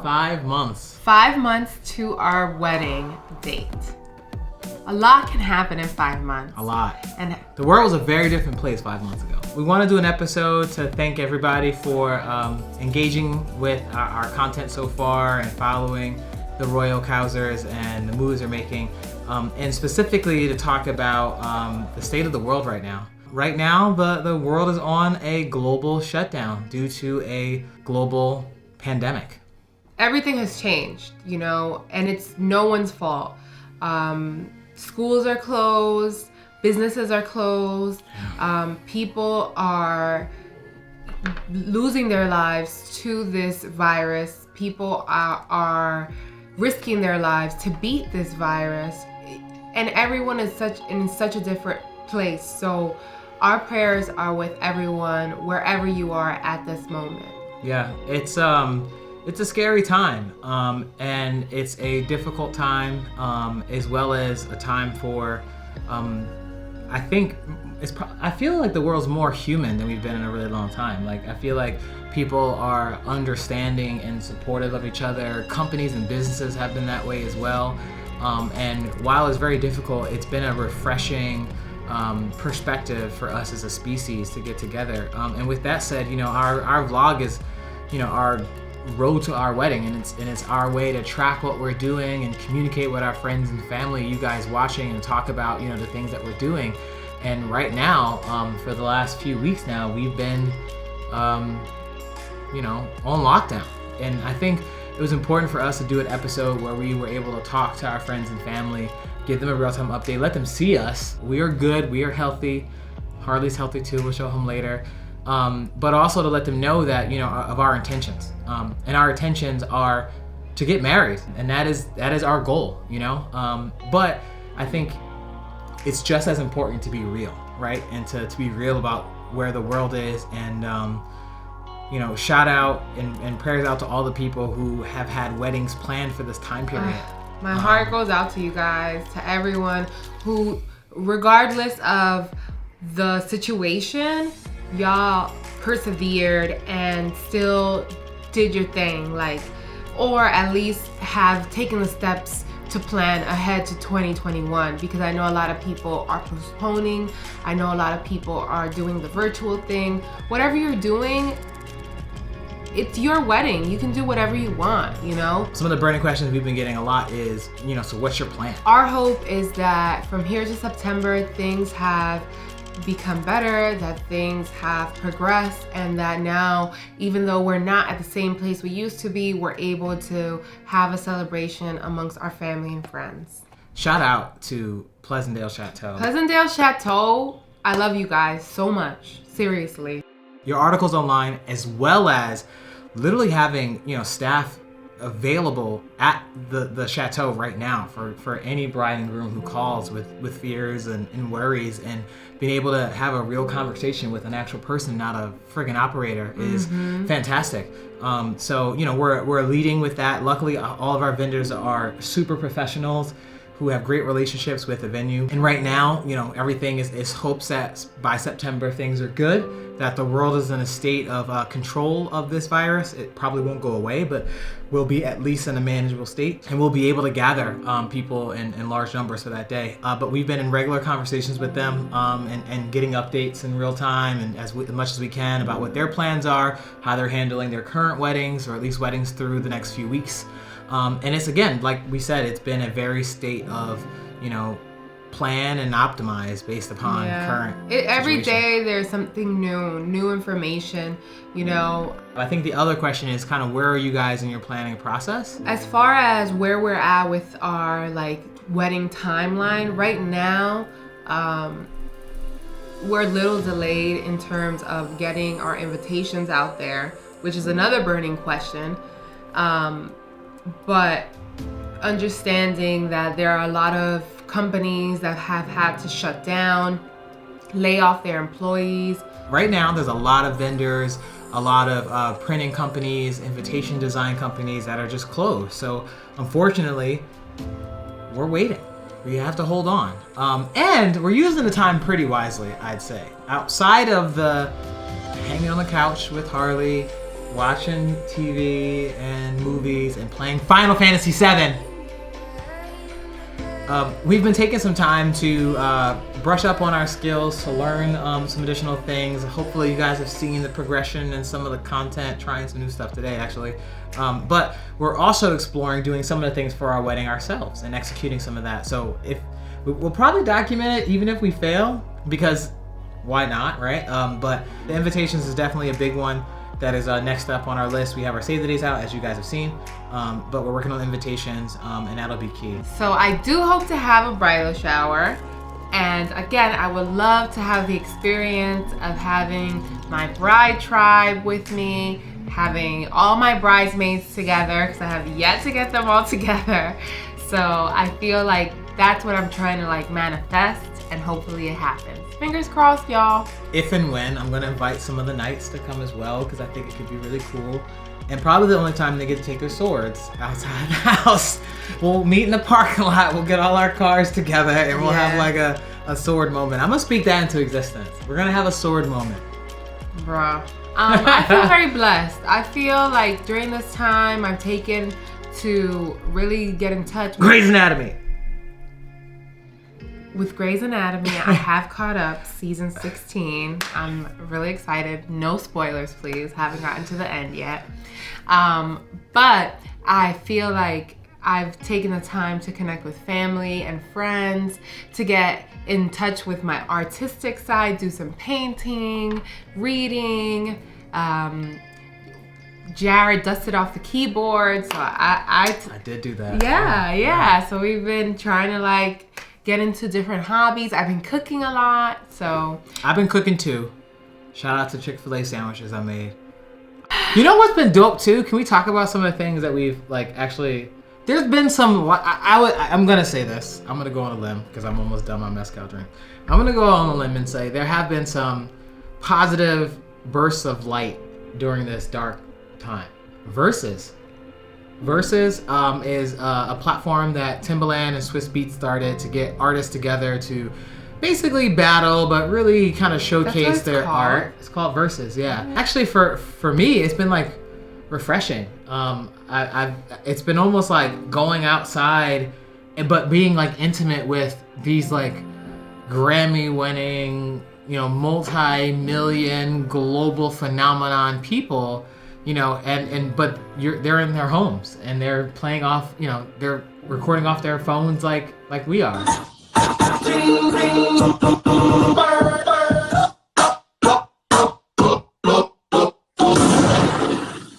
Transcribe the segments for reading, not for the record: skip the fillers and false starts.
5 months. 5 months to our wedding date. A lot can happen in 5 months. A lot. And the world was a very different place 5 months ago. We want to do an episode to thank everybody for engaging with our content so far and following the Royal Cousers and the moves they're making, and specifically to talk about the state of the world right now. Right now, the world is on a global shutdown due to a global pandemic. Everything has changed, and it's no one's fault. Schools are closed, businesses are closed, people are losing their lives to this virus. People are risking their lives to beat this virus, and everyone is in such a different place. So our prayers are with everyone wherever you are at this moment. Yeah, it's a scary time, and it's a difficult time, as well as a time for, I feel like the world's more human than we've been in a really long time. Like, I feel like people are understanding and supportive of each other. Companies and businesses have been that way as well. And while it's very difficult, it's been a refreshing perspective for us as a species to get together. And with that said, our vlog is, our road to our wedding, and it's our way to track what we're doing and communicate with our friends and family, you guys watching, and talk about the things that we're doing. And right now, for the last few weeks now, we've been on lockdown, and I think it was important for us to do an episode where we were able to talk to our friends and family, give them a real-time update, let them see us. We are good, we are healthy. Harley's healthy too, we'll show him later. But also to let them know that, of our intentions. And our intentions are to get married, and that is our goal, But I think it's just as important to be real, right? And to be real about where the world is, and, shout out and prayers out to all the people who have had weddings planned for this time period. My heart goes out to you guys, to everyone who, regardless of the situation, y'all persevered and still did your thing, or at least have taken the steps to plan ahead to 2021, because I know a lot of people are postponing. I know a lot of people are doing the virtual thing. Whatever you're doing, it's your wedding. You can do whatever you want, Some of the burning questions we've been getting a lot is, so what's your plan? Our hope is that from here to September, things have become better, that things have progressed, and that now, even though we're not at the same place we used to be, we're able to have a celebration amongst our family and friends. Shout out to Pleasantdale Chateau. Pleasantdale Chateau, I love you guys so much. Seriously. Your articles online, as well as literally having, staff available at the chateau right now for any bride and groom who calls with fears and worries, and being able to have a real conversation with an actual person, not a friggin' operator, is fantastic. So we're leading with that. Luckily, all of our vendors are super professionals who have great relationships with the venue. And right now, everything is hopes that by September things are good, that the world is in a state of control of this virus. It probably won't go away, but we'll be at least in a manageable state, and we'll be able to gather people in large numbers for that day. But we've been in regular conversations with them, and getting updates in real time, and as much as we can, about what their plans are, how they're handling their current weddings, or at least weddings through the next few weeks. And it's, again, like we said, it's been a very state of, plan and optimize based upon current every day there's something new information, I think the other question is kind of, where are you guys in your planning process? As far as where we're at with our wedding timeline, right now, we're a little delayed in terms of getting our invitations out there, which is another burning question. But understanding that there are a lot of companies that have had to shut down, lay off their employees. Right now, there's a lot of vendors, a lot of printing companies, invitation design companies that are just closed. So unfortunately, we're waiting. We have to hold on. And we're using the time pretty wisely, I'd say. Outside of the hanging on the couch with Harley, watching TV and movies and playing Final Fantasy VII. We've been taking some time to brush up on our skills, to learn some additional things. Hopefully you guys have seen the progression and some of the content, trying some new stuff today actually. But we're also exploring doing some of the things for our wedding ourselves and executing some of that. So we'll probably document it even if we fail, because why not, right? But the invitations is definitely a big one. That is next up on our list. We have our save the dates out, as you guys have seen, but we're working on invitations, and that'll be key. So I do hope to have a bridal shower, and again, I would love to have the experience of having my bride tribe with me, having all my bridesmaids together, because I have yet to get them all together. So I feel like that's what I'm trying to like manifest, and hopefully it happens. Fingers crossed, y'all. If and when, I'm gonna invite some of the knights to come as well, because I think it could be really cool. And probably the only time they get to take their swords outside the house. We'll meet in the parking lot, we'll get all our cars together, and we'll have like a sword moment. I'm gonna speak that into existence. We're gonna have a sword moment. Bruh. I feel very blessed. I feel like during this time I've taken to really get in touch with Grey's Anatomy. With Grey's Anatomy. I have caught up, season 16. I'm really excited. No spoilers, please. Haven't gotten to the end yet. But I feel like I've taken the time to connect with family and friends, to get in touch with my artistic side, do some painting, reading. Jarrett dusted off the keyboard, so I did do that. Yeah. So we've been trying to like get into different hobbies. I've been cooking a lot, so. I've been cooking too. Shout out to Chick-fil-A sandwiches I made. You know what's been dope too? Can we talk about some of the things that we've like actually, there's been some, I'm gonna say this. I'm gonna go on a limb because I'm almost done my mezcal drink. I'm gonna go on a limb and say there have been some positive bursts of light during this dark time. Versus is a platform that Timbaland and Swiss Beats started to get artists together to basically battle, but really kind of showcase their art. It's called Versus, yeah. Actually, for me, it's been like refreshing. It's been almost like going outside, but being like intimate with these like Grammy-winning, multi-million global phenomenon people. But they're in their homes and they're playing off, they're recording off their phones like we are.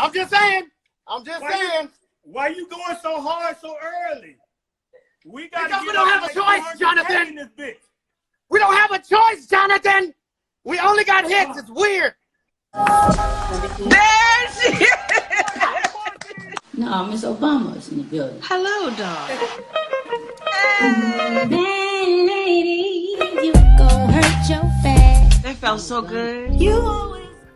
I'm just saying. Why you going so hard so early? Because we don't have a choice, Jonathan. We don't have a choice, Jonathan. We only got hits. It's weird. There she is. No, Miss Obama's in the building. Hello, dog. Hey, lady, you gon' hurt your face. That felt so good.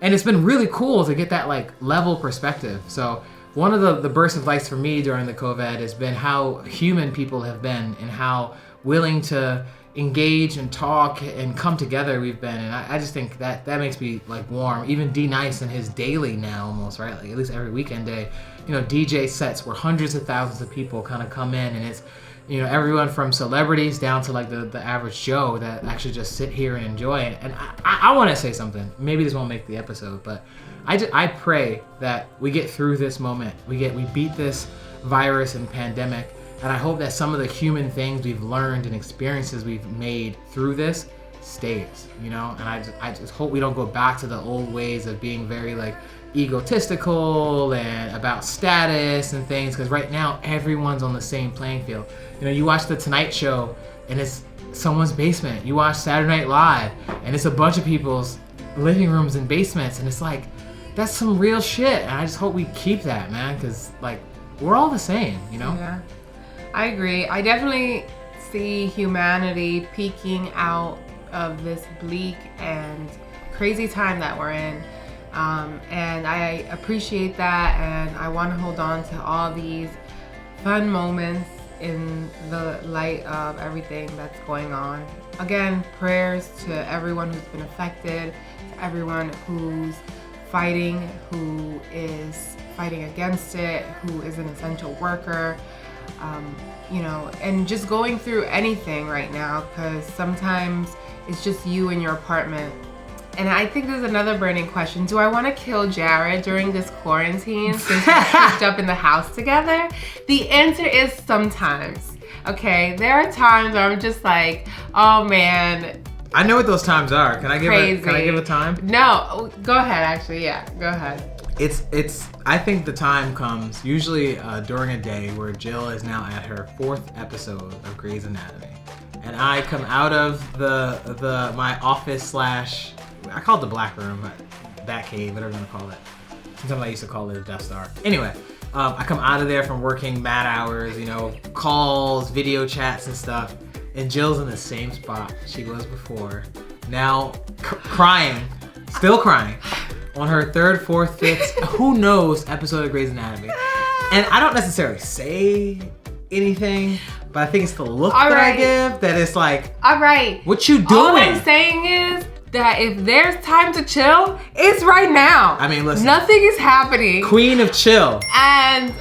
And it's been really cool to get that like level perspective. So one of the bursts of lights for me during the COVID has been how human people have been and how willing to engage and talk and come together we've been, and I just think that makes me like warm. Even D Nice and his daily now almost, right? Like at least every weekend day, DJ sets where hundreds of thousands of people kind of come in, and it's everyone from celebrities down to like the average Joe that actually just sit here and enjoy it. And I want to say something. Maybe this won't make the episode, but I pray that we get through this moment. We beat this virus and pandemic. And I hope that some of the human things we've learned and experiences we've made through this stays, And I just hope we don't go back to the old ways of being very like egotistical and about status and things. Because right now everyone's on the same playing field. You watch The Tonight Show and it's someone's basement. You watch Saturday Night Live and it's a bunch of people's living rooms and basements. And it's like, that's some real shit. And I just hope we keep that, man. Because like, we're all the same, Yeah. I agree. I definitely see humanity peeking out of this bleak and crazy time that we're in. And I appreciate that, and I want to hold on to all these fun moments in the light of everything that's going on. Again, prayers to everyone who's been affected, to everyone whose fighting, who is fighting against it, who is an essential worker, you know, and just going through anything right now, because sometimes it's just you in your apartment. And I think there's another burning question. Do I want to kill Jarrett during this quarantine since we're cooped up in the house together? The answer is sometimes. Okay, there are times where I'm just like, oh man. I know what those times are. Can I give a time? No, go ahead actually, yeah, go ahead. I think the time comes usually during a day where Jill is now at her 4th episode of Grey's Anatomy. And I come out of my office / I call it the black room, Bat Cave, whatever you want to call it. Sometimes I used to call it a Death Star. Anyway, I come out of there from working mad hours, you know, calls, video chats and stuff. And Jill's in the same spot she was before. Now crying, still crying, on her 3rd, 4th, 5th, who knows episode of Grey's Anatomy. And I don't necessarily say anything, but I think it's the look I give that it's like, all right, what you doing? All I'm saying is that if there's time to chill, it's right now. I mean, listen. Nothing is happening. Queen of chill. And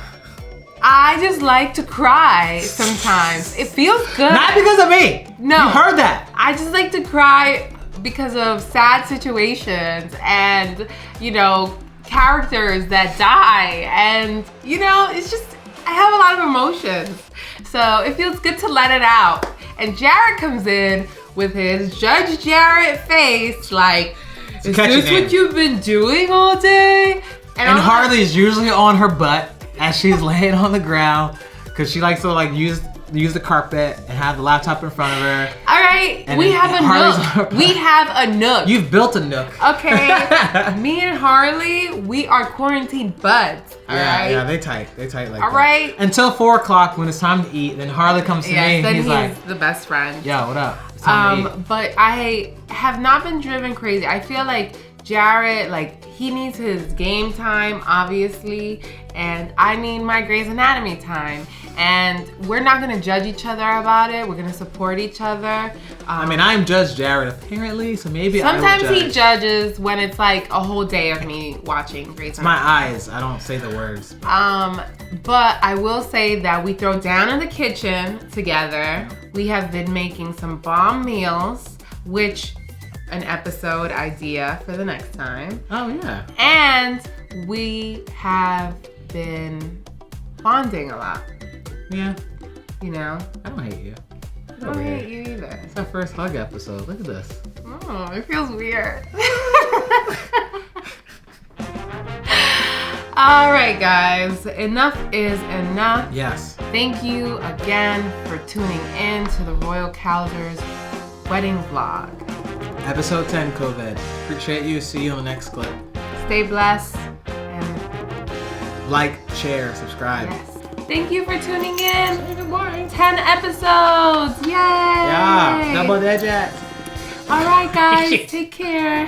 I just like to cry sometimes. It feels good. Not because of me. No. You heard that. I just like to cry because of sad situations and, you know, characters that die. And, you know, it's just, I have a lot of emotions. So it feels good to let it out. And Jarrett comes in with his Judge Jarrett face, like, is this what you've been doing all day? And Harley's usually on her butt as she's laying on the ground because she likes to like use the carpet and have the laptop in front of her. All right, we have a nook. We have a nook. You've built a nook. Okay, me and Harley, we are quarantine buds. Yeah, they tight like that. All right. Until 4 o'clock when it's time to eat, then Harley comes to me and he's like, the best friend. Yo, what up? It's time to eat. But I have not been driven crazy. I feel like Jarrett, like, he needs his game time, obviously, and I need my Grey's Anatomy time. And we're not gonna judge each other about it. We're gonna support each other. I mean, I'm Judge Jarrett apparently, so maybe sometimes I will judge. He judges when it's like a whole day of me watching Grey's Anatomy. My eyes, I don't say the words. But I will say that we throw down in the kitchen together. We have been making some bomb meals, which an episode idea for the next time. Oh yeah. And we have been bonding a lot. Yeah. You know? I don't hate you. I don't hate you either. It's our first hug episode. Look at this. Oh, it feels weird. All right, guys. Enough is enough. Yes. Thank you again for tuning in to the Royal Cousers Wedding Vlog. Episode 10, COVID. Appreciate you. See you on the next clip. Stay blessed and like, share, subscribe. Yes. Thank you for tuning in. 10 episodes. Yay! Yeah, double digits. All right, guys. Take care.